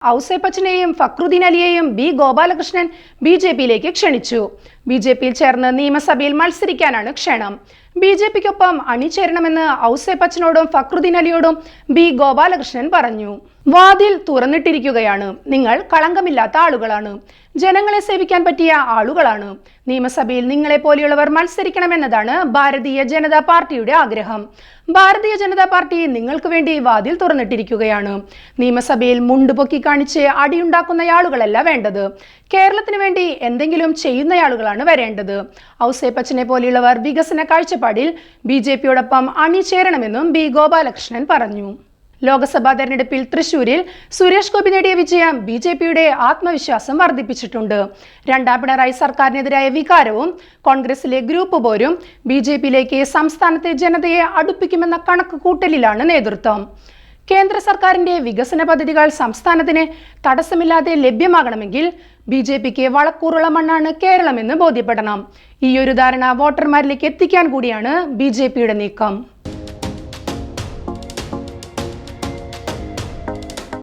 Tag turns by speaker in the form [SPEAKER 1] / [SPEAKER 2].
[SPEAKER 1] ഔസേപ്പച്ചനെയും Fakhruddin അലിയെയും B Gopalakrishnan ബി.ജെ.പിയിലേക്ക് ക്ഷണിച്ചു. ബി.ജെ.പിയിൽ ചേർന്ന് നിയമസഭയിൽ മത്സരിക്കാനാണ് ക്ഷണം. ബി.ജെ.പിക്കൊപ്പം അണിചേരണമെന്ന് ഔസേപ്പച്ചനോടും ഫക്രുദ്ദീൻ അലിയോടും ബി ഗോപാലകൃഷ്ണൻ പറഞ്ഞു. വാതിൽ തുറന്നിട്ടിരിക്കുകയാണ്. നിങ്ങൾ കളങ്കമില്ലാത്ത ആളുകളാണ്. ജനങ്ങളെ സേവിക്കാൻ പറ്റിയ ആളുകളാണ്. നിയമസഭയിൽ നിങ്ങളെ പോലെയുള്ളവർ മത്സരിക്കണമെന്നതാണ് ഭാരതീയ ജനതാ പാർട്ടിയുടെ ആഗ്രഹം. ഭാരതീയ ജനതാ പാർട്ടി നിങ്ങൾക്ക് വേണ്ടി വാതിൽ തുറന്നിട്ടിരിക്കുകയാണ്. നിയമസഭയിൽ മുണ്ട് പൊക്കി കാണിച്ച് അടിയുണ്ടാക്കുന്നയാളുകളല്ല വേണ്ടത്. കേരളത്തിന് വേണ്ടി എന്തെങ്കിലും ചെയ്യുന്നയാളുകളാണ് വരേണ്ടത്. ഔസേപ്പച്ചനെ പോലെയുള്ളവർ വികസന കാഴ്ചപ്പാടിൽ ബി.ജെ.പിയോടൊപ്പം അണിചേരണമെന്നും ബി ഗോപാലകൃഷ്ണൻ പറഞ്ഞു. ലോക്സഭാ തെരഞ്ഞെടുപ്പിൽ തൃശൂരിൽ സുരേഷ് ഗോപി നേടിയ വിജയം ബി.ജെ.പിയുടെ ആത്മവിശ്വാസം വർദ്ധിപ്പിച്ചിട്ടുണ്ട്. രണ്ടാം പിണറായി സർക്കാരിനെതിരായ വികാരവും കോൺഗ്രസിലെ ഗ്രൂപ്പ് പോരും ബി.ജെ.പിയിലേക്ക് സംസ്ഥാനത്തെ ജനതയെ അടുപ്പിക്കുമെന്ന കണക്ക് കൂട്ടലിലാണ് നേതൃത്വം. കേന്ദ്ര സർക്കാരിന്റെ വികസന പദ്ധതികൾ സംസ്ഥാനത്തിന് തടസ്സമില്ലാതെ ലഭ്യമാകണമെങ്കിൽ ബി.ജെ.പിക്ക് വളക്കൂറുള്ള മണ്ണാണ് കേരളമെന്ന് ബോധ്യപ്പെടണം. ഈയൊരു ധാരണ വോട്ടർമാരിലേക്ക് എത്തിക്കാൻ കൂടിയാണ് ബി.ജെ.പിയുടെ നീക്കം.